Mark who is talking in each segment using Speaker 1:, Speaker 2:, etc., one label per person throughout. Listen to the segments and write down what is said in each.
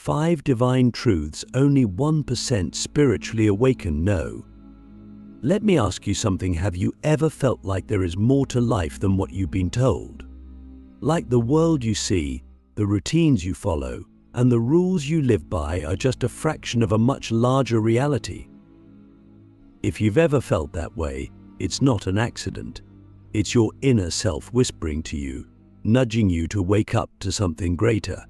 Speaker 1: 5 divine truths only 1% spiritually awakened know. Let me ask you something. Have you ever felt like there is more to life than what you've been told? Like the world you see, the routines you follow, and the rules you live by are just a fraction of a much larger reality? If you've ever felt that way, it's not an accident. It's your inner self whispering to you, nudging you to wake up to something greater.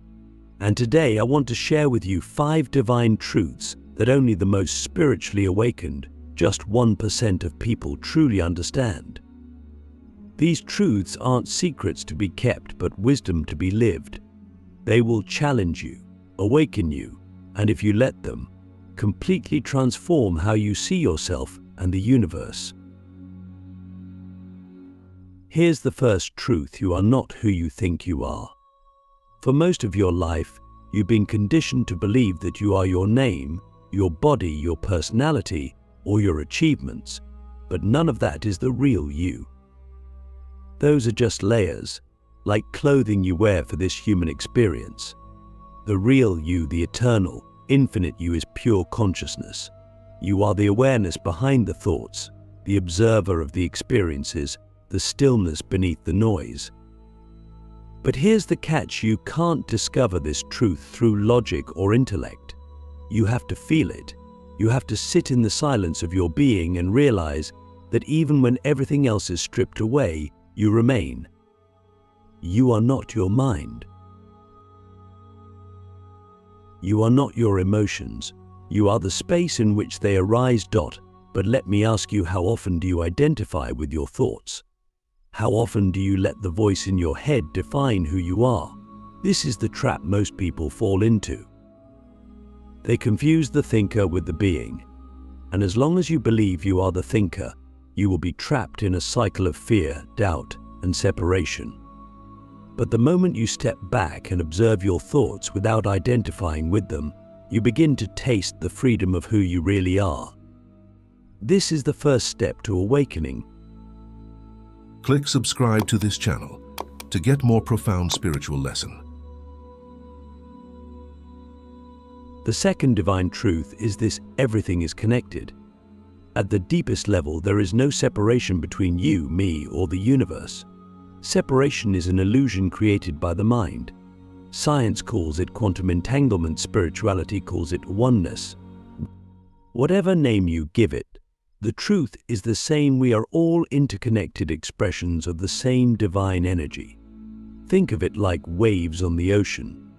Speaker 1: And today I want to share with you 5 divine truths that only the most spiritually awakened, just 1% of people truly understand. These truths aren't secrets to be kept, but wisdom to be lived. They will challenge you, awaken you, and if you let them, completely transform how you see yourself and the universe. Here's the first truth: you are not who you think you are. For most of your life, you've been conditioned to believe that you are your name, your body, your personality, or your achievements, but none of that is the real you. Those are just layers, like clothing you wear for this human experience. The real you, the eternal, infinite you, is pure consciousness. You are the awareness behind the thoughts, the observer of the experiences, the stillness beneath the noise. But here's the catch: you can't discover this truth through logic or intellect. You have to feel it. You have to sit in the silence of your being and realize that even when everything else is stripped away, you remain. You are not your mind. You are not your emotions. You are the space in which they arise. But let me ask you, how often do you identify with your thoughts? How often do you let the voice in your head define who you are? This is the trap most people fall into. They confuse the thinker with the being. And as long as you believe you are the thinker, you will be trapped in a cycle of fear, doubt, and separation. But the moment you step back and observe your thoughts without identifying with them, you begin to taste the freedom of who you really are. This is the first step to awakening.
Speaker 2: Click subscribe to this channel to get more profound spiritual lesson.
Speaker 1: The second divine truth is this: everything is connected. At the deepest level, there is no separation between you, me, or the universe. Separation is an illusion created by the mind. Science calls it quantum entanglement, spirituality calls it oneness. Whatever name you give it, the truth is the same. We are all interconnected expressions of the same divine energy. Think of it like waves on the ocean.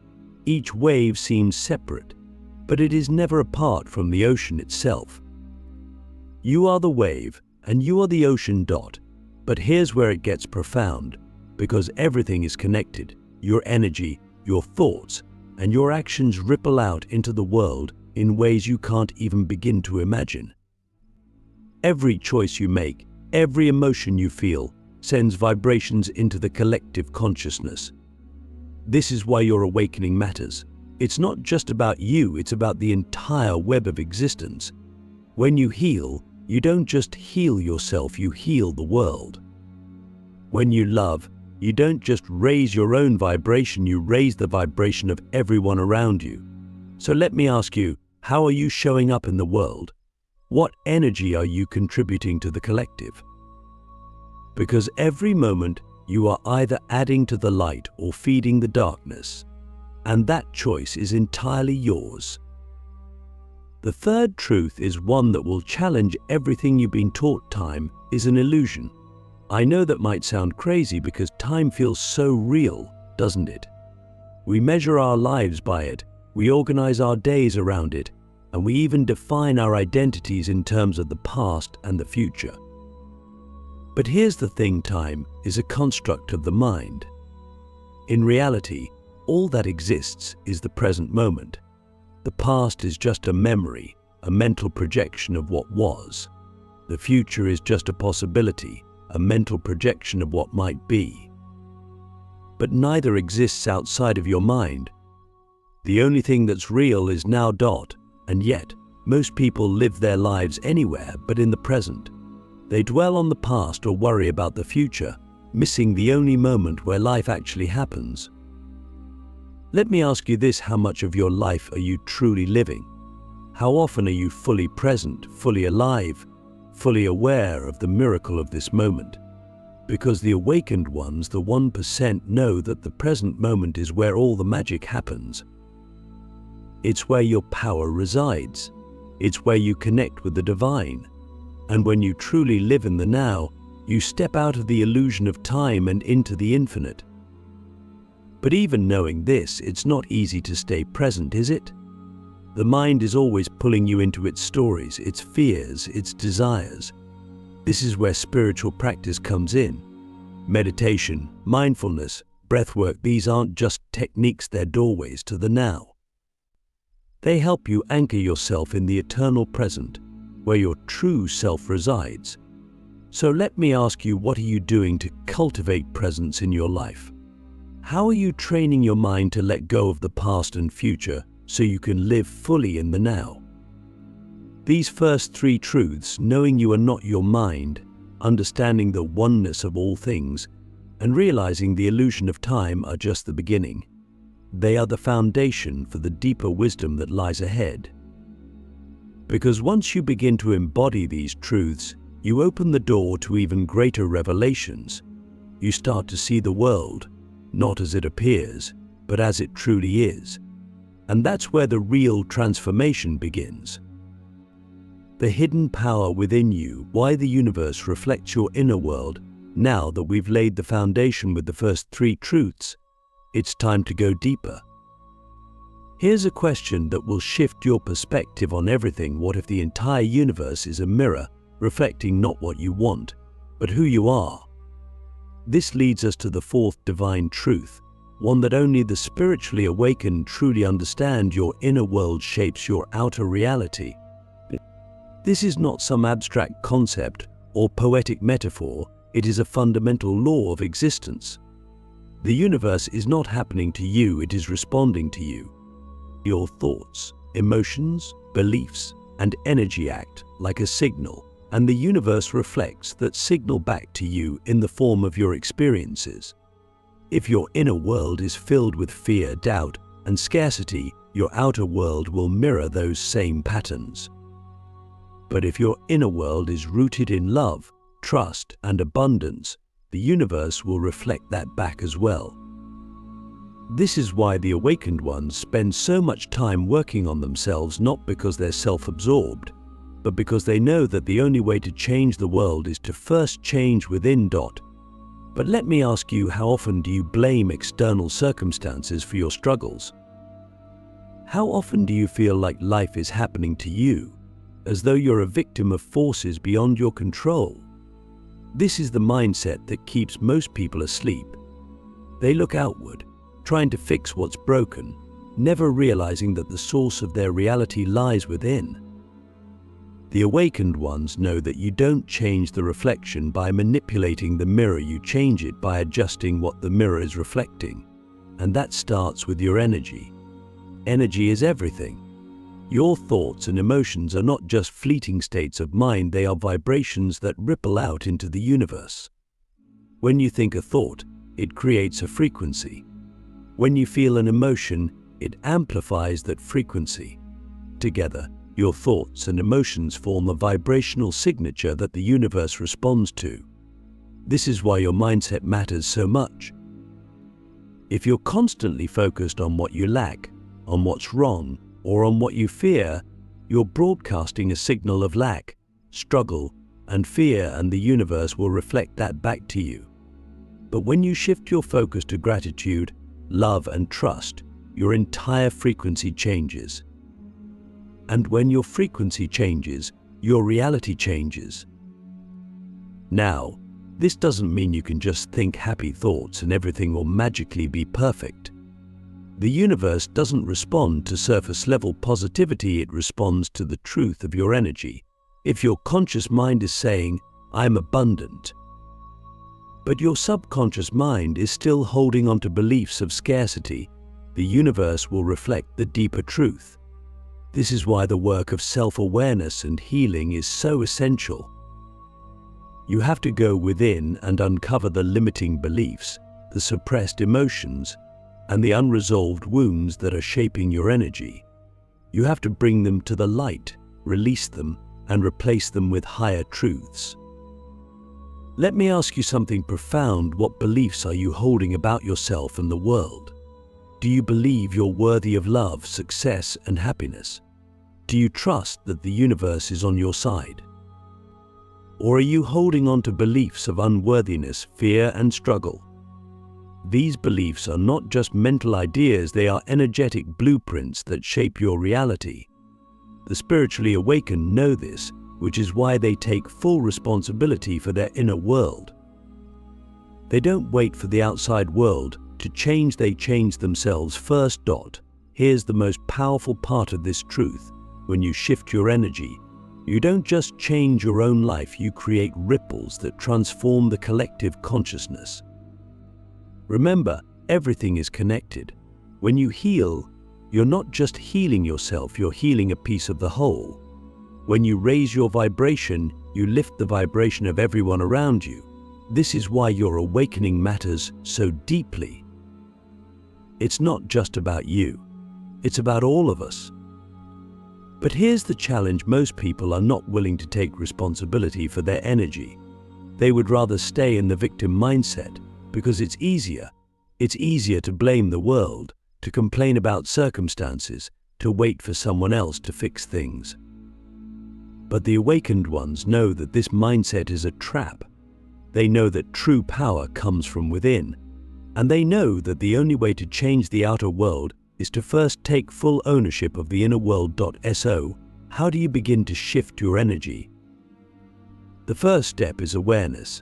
Speaker 1: Each wave seems separate, but it is never apart from the ocean itself. You are the wave, and you are the ocean. But here's where it gets profound, because everything is connected. Your energy, your thoughts, and your actions ripple out into the world in ways you can't even begin to imagine. Every choice you make, every emotion you feel, sends vibrations into the collective consciousness. This is why your awakening matters. It's not just about you, it's about the entire web of existence. When you heal, you don't just heal yourself, you heal the world. When you love, you don't just raise your own vibration, you raise the vibration of everyone around you. So let me ask you, how are you showing up in the world? What energy are you contributing to the collective? Because every moment you are either adding to the light or feeding the darkness, and that choice is entirely yours. The third truth is one that will challenge everything you've been taught. Time is an illusion. I know that might sound crazy because time feels so real, doesn't it? We measure our lives by it, we organize our days around it, and we even define our identities in terms of the past and the future. But here's the thing: time is a construct of the mind. In reality, all that exists is the present moment. The past is just a memory, a mental projection of what was. The future is just a possibility, a mental projection of what might be. But neither exists outside of your mind. The only thing that's real is now. And yet, most people live their lives anywhere but in the present. They dwell on the past or worry about the future, missing the only moment where life actually happens. Let me ask you this: how much of your life are you truly living? How often are you fully present, fully alive, fully aware of the miracle of this moment? Because the awakened ones, the 1%, know that the present moment is where all the magic happens. It's where your power resides. It's where you connect with the divine. And when you truly live in the now, you step out of the illusion of time and into the infinite. But even knowing this, it's not easy to stay present, is it? The mind is always pulling you into its stories, its fears, its desires. This is where spiritual practice comes in. Meditation, mindfulness, breathwork, these aren't just techniques, they're doorways to the now. They help you anchor yourself in the eternal present, where your true self resides. So let me ask you, what are you doing to cultivate presence in your life? How are you training your mind to let go of the past and future so you can live fully in the now? These first 3 truths, knowing you are not your mind, understanding the oneness of all things, and realizing the illusion of time, are just the beginning. They are the foundation for the deeper wisdom that lies ahead. Because once you begin to embody these truths, you open the door to even greater revelations. You start to see the world, not as it appears, but as it truly is. And that's where the real transformation begins. The hidden power within you, why the universe reflects your inner world. Now that we've laid the foundation with the first 3 truths, it's time to go deeper. Here's a question that will shift your perspective on everything. What if the entire universe is a mirror, reflecting not what you want, but who you are? This leads us to the 4th divine truth, one that only the spiritually awakened truly understand. Your inner world shapes your outer reality. This is not some abstract concept or poetic metaphor, it is a fundamental law of existence. The universe is not happening to you, it is responding to you. Your thoughts, emotions, beliefs, and energy act like a signal, and the universe reflects that signal back to you in the form of your experiences. If your inner world is filled with fear, doubt, and scarcity, your outer world will mirror those same patterns. But if your inner world is rooted in love, trust, and abundance, the universe will reflect that back as well. This is why the awakened ones spend so much time working on themselves, not because they're self-absorbed, but because they know that the only way to change the world is to first change within. But let me ask you, how often do you blame external circumstances for your struggles? How often do you feel like life is happening to you, as though you're a victim of forces beyond your control? This is the mindset that keeps most people asleep. They look outward, trying to fix what's broken, never realizing that the source of their reality lies within. The awakened ones know that you don't change the reflection by manipulating the mirror, you change it by adjusting what the mirror is reflecting. And that starts with your energy. Energy is everything. Your thoughts and emotions are not just fleeting states of mind, they are vibrations that ripple out into the universe. When you think a thought, it creates a frequency. When you feel an emotion, it amplifies that frequency. Together, your thoughts and emotions form a vibrational signature that the universe responds to. This is why your mindset matters so much. If you're constantly focused on what you lack, on what's wrong, or on what you fear, you're broadcasting a signal of lack, struggle, and fear, and the universe will reflect that back to you. But when you shift your focus to gratitude, love, and trust, your entire frequency changes. And when your frequency changes, your reality changes. Now, this doesn't mean you can just think happy thoughts and everything will magically be perfect. The universe doesn't respond to surface-level positivity, it responds to the truth of your energy. If your conscious mind is saying, "I'm abundant," but your subconscious mind is still holding on to beliefs of scarcity, the universe will reflect the deeper truth. This is why the work of self-awareness and healing is so essential. You have to go within and uncover the limiting beliefs, the suppressed emotions, and the unresolved wounds that are shaping your energy. You have to bring them to the light, release them, and replace them with higher truths. Let me ask you something profound. What beliefs are you holding about yourself and the world? Do you believe you're worthy of love, success, and happiness? Do you trust that the universe is on your side? Or are you holding on to beliefs of unworthiness, fear, and struggle? These beliefs are not just mental ideas, they are energetic blueprints that shape your reality. The spiritually awakened know this, which is why they take full responsibility for their inner world. They don't wait for the outside world to change, they change themselves first. Here's the most powerful part of this truth. When you shift your energy, you don't just change your own life, you create ripples that transform the collective consciousness. Remember, everything is connected. When you heal, you're not just healing yourself, you're healing a piece of the whole. When you raise your vibration, you lift the vibration of everyone around you. This is why your awakening matters so deeply. It's not just about you, it's about all of us. But here's the challenge: most people are not willing to take responsibility for their energy. They would rather stay in the victim mindset because it's easier. It's easier to blame the world, to complain about circumstances, to wait for someone else to fix things. But the awakened ones know that this mindset is a trap. They know that true power comes from within, and they know that the only way to change the outer world is to first take full ownership of the inner world. So, how do you begin to shift your energy? The first step is awareness.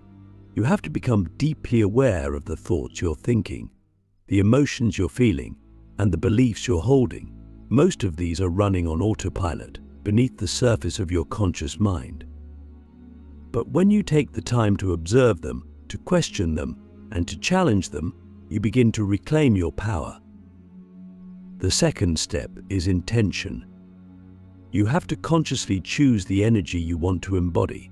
Speaker 1: You have to become deeply aware of the thoughts you're thinking, the emotions you're feeling, and the beliefs you're holding. Most of these are running on autopilot, beneath the surface of your conscious mind. But when you take the time to observe them, to question them, and to challenge them, you begin to reclaim your power. The second step is intention. You have to consciously choose the energy you want to embody.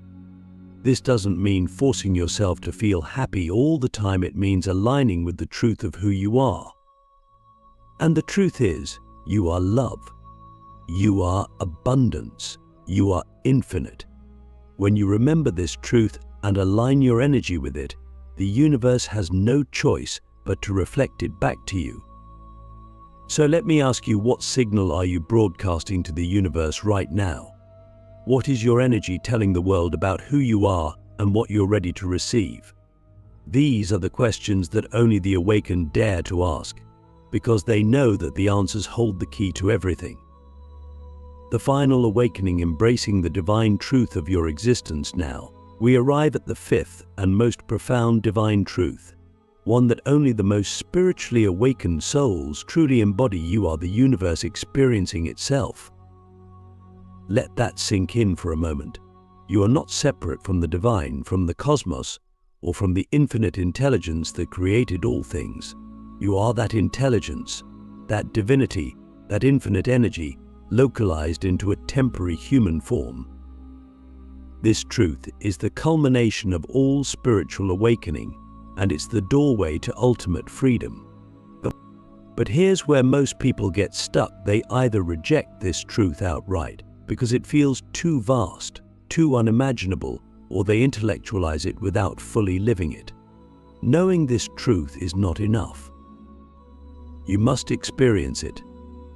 Speaker 1: This doesn't mean forcing yourself to feel happy all the time, it means aligning with the truth of who you are. And the truth is, you are love. You are abundance. You are infinite. When you remember this truth and align your energy with it, the universe has no choice but to reflect it back to you. So let me ask you, what signal are you broadcasting to the universe right now? What is your energy telling the world about who you are and what you're ready to receive? These are the questions that only the awakened dare to ask, because they know that the answers hold the key to everything. The final awakening, embracing the divine truth of your existence. Now, we arrive at the fifth and most profound divine truth, one that only the most spiritually awakened souls truly embody. You are the universe experiencing itself. Let that sink in for a moment. You are not separate from the divine, from the cosmos, or from the infinite intelligence that created all things. You are that intelligence, that divinity, that infinite energy, localized into a temporary human form. This truth is the culmination of all spiritual awakening, and it's the doorway to ultimate freedom. But here's where most people get stuck. They either reject this truth outright because it feels too vast, too unimaginable, or they intellectualize it without fully living it. Knowing this truth is not enough. You must experience it.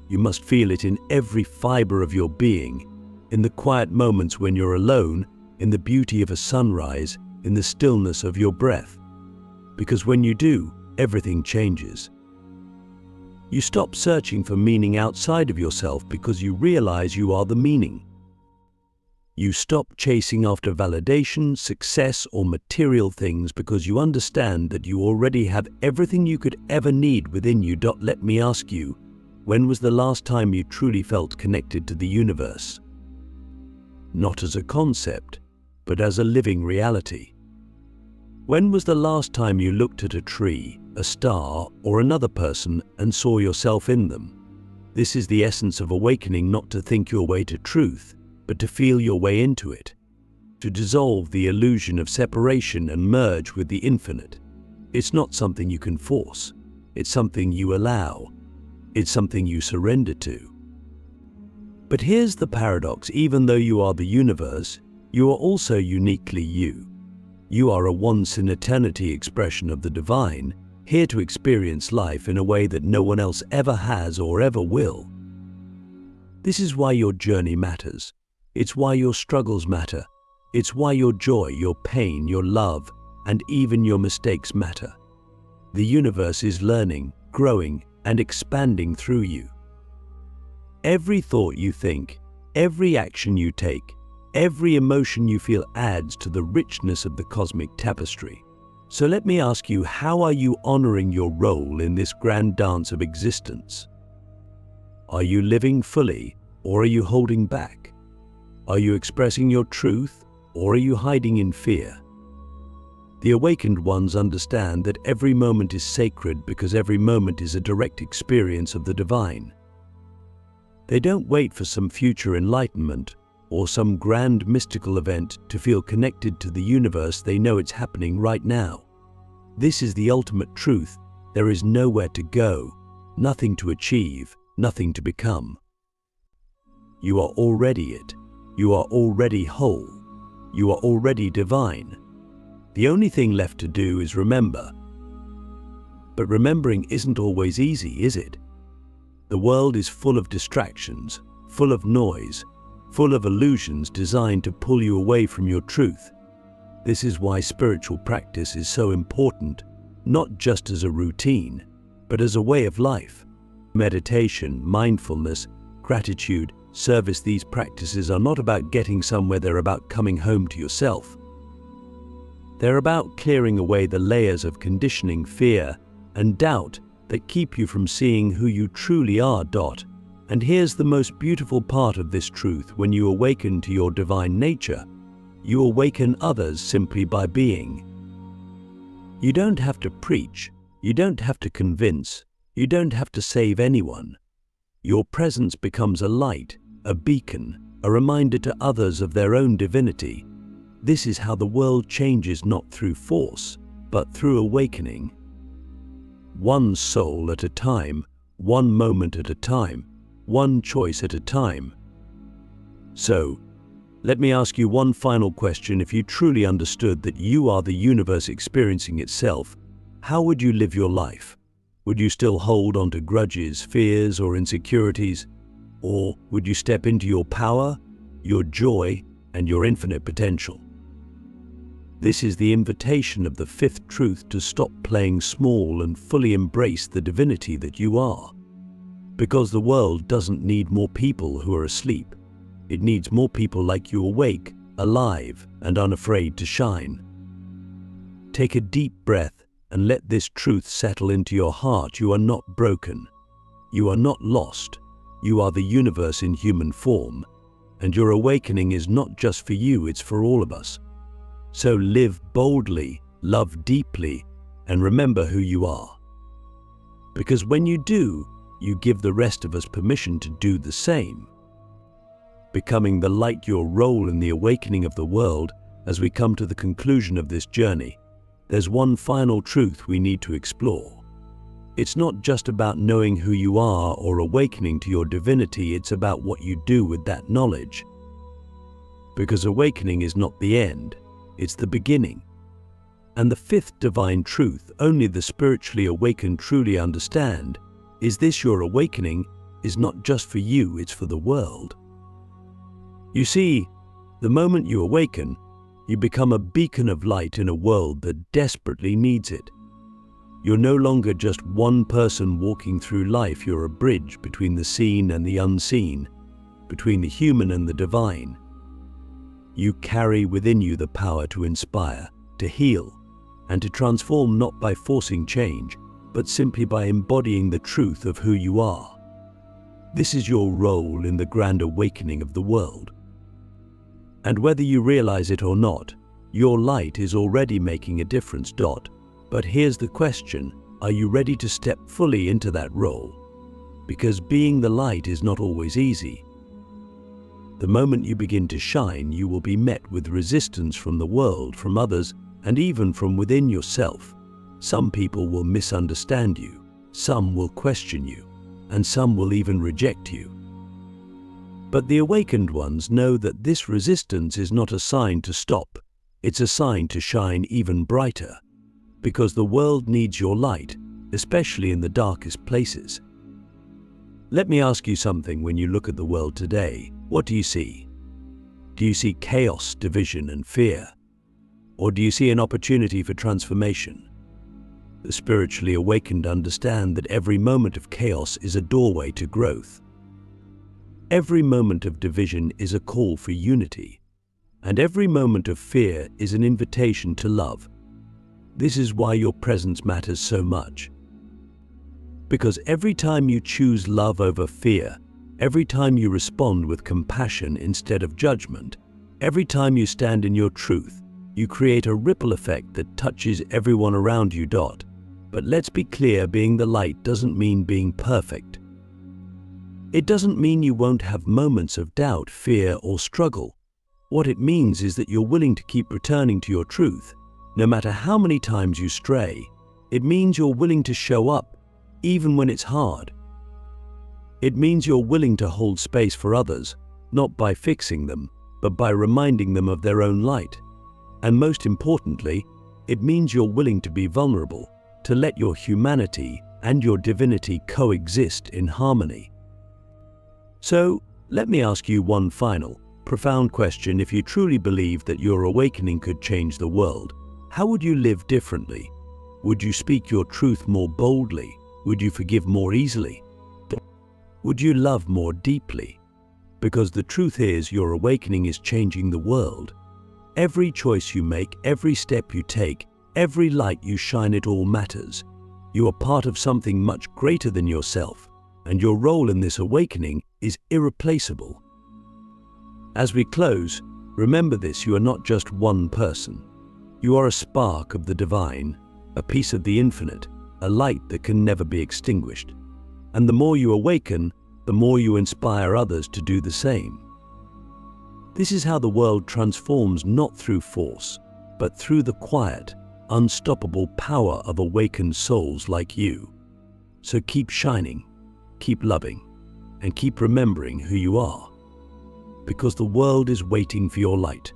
Speaker 1: You must feel it in every fiber of your being, in the quiet moments when you're alone, in the beauty of a sunrise, in the stillness of your breath. Because when you do, everything changes. You stop searching for meaning outside of yourself because you realize you are the meaning. You stop chasing after validation, success, or material things because you understand that you already have everything you could ever need within you. Let me ask you, when was the last time you truly felt connected to the universe? Not as a concept, but as a living reality. When was the last time you looked at a tree, a star, or another person and saw yourself in them? This is the essence of awakening, not to think your way to truth, but to feel your way into it, to dissolve the illusion of separation and merge with the infinite. It's not something you can force. It's something you allow. It's something you surrender to. But here's the paradox: even though you are the universe, you are also uniquely you. You are a once-in-eternity expression of the divine, here to experience life in a way that no one else ever has or ever will. This is why your journey matters. It's why your struggles matter. It's why your joy, your pain, your love, and even your mistakes matter. The universe is learning, growing, and expanding through you. Every thought you think, every action you take, every emotion you feel adds to the richness of the cosmic tapestry. So let me ask you, how are you honoring your role in this grand dance of existence? Are you living fully, or are you holding back? Are you expressing your truth, or are you hiding in fear? The awakened ones understand that every moment is sacred because every moment is a direct experience of the divine. They don't wait for some future enlightenment or some grand mystical event to feel connected to the universe. They know it's happening right now. This is the ultimate truth. There is nowhere to go, nothing to achieve, nothing to become. You are already it. You are already whole. You are already divine. The only thing left to do is remember. But remembering isn't always easy, is it? The world is full of distractions, full of noise, full of illusions designed to pull you away from your truth. This is why spiritual practice is so important, not just as a routine, but as a way of life. Meditation, mindfulness, gratitude, service, these practices are not about getting somewhere, they're about coming home to yourself. They're about clearing away the layers of conditioning, fear, and doubt that keep you from seeing who you truly are. And here's the most beautiful part of this truth: when you awaken to your divine nature, you awaken others simply by being. You don't have to preach, you don't have to convince, you don't have to save anyone. Your presence becomes a light, a beacon, a reminder to others of their own divinity. This is how the world changes, not through force, but through awakening. One soul at a time, one moment at a time, one choice at a time. So, let me ask you one final question. If you truly understood that you are the universe experiencing itself, how would you live your life? Would you still hold on to grudges, fears, or insecurities? Or would you step into your power, your joy, and your infinite potential? This is the invitation of the fifth truth: to stop playing small and fully embrace the divinity that you are. Because the world doesn't need more people who are asleep. It needs more people like you, awake, alive, and unafraid to shine. Take a deep breath and let this truth settle into your heart. You are not broken. You are not lost. You are the universe in human form. And your awakening is not just for you, it's for all of us. So live boldly, love deeply, and remember who you are. Because when you do, you give the rest of us permission to do the same. Becoming the light, your role in the awakening of the world. As we come to the conclusion of this journey, there's one final truth we need to explore. It's not just about knowing who you are or awakening to your divinity, it's about what you do with that knowledge. Because awakening is not the end, it's the beginning. And the fifth divine truth only the spiritually awakened truly understand is this: your awakening is not just for you, it's for the world. You see, the moment you awaken, you become a beacon of light in a world that desperately needs it. You're no longer just one person walking through life, you're a bridge between the seen and the unseen, between the human and the divine. You carry within you the power to inspire, to heal, and to transform, not by forcing change, but simply by embodying the truth of who you are. This is your role in the grand awakening of the world. And whether you realize it or not, your light is already making a difference. But here's the question: are you ready to step fully into that role? Because being the light is not always easy. The moment you begin to shine, you will be met with resistance from the world, from others, and even from within yourself. Some people will misunderstand you. Some will question you, and some will even reject you. But the awakened ones know that this resistance is not a sign to stop, it's a sign to shine even brighter, because the world needs your light, especially in the darkest places. Let me ask you something. When you look at the world today, what do you see? Do you see chaos, division, and fear? Or do you see an opportunity for transformation? The spiritually awakened understand that every moment of chaos is a doorway to growth. Every moment of division is a call for unity, and every moment of fear is an invitation to love. This is why your presence matters so much. Because every time you choose love over fear, every time you respond with compassion instead of judgment, every time you stand in your truth, you create a ripple effect that touches everyone around you. But let's be clear, being the light doesn't mean being perfect. It doesn't mean you won't have moments of doubt, fear, or struggle. What it means is that you're willing to keep returning to your truth, no matter how many times you stray. It means you're willing to show up, even when it's hard. It means you're willing to hold space for others, not by fixing them, but by reminding them of their own light. And most importantly, it means you're willing to be vulnerable, to let your humanity and your divinity coexist in harmony. So, let me ask you one final, profound question. If you truly believe that your awakening could change the world, how would you live differently? Would you speak your truth more boldly? Would you forgive more easily? Would you love more deeply? Because the truth is, your awakening is changing the world. Every choice you make, every step you take, every light you shine, it all matters. You are part of something much greater than yourself, and your role in this awakening is irreplaceable. As we close, remember this: you are not just one person. You are a spark of the divine, a piece of the infinite, a light that can never be extinguished. And the more you awaken, the more you inspire others to do the same. This is how the world transforms, not through force, but through the quiet, unstoppable power of awakened souls like you. So keep shining, keep loving, and keep remembering who you are, because the world is waiting for your light.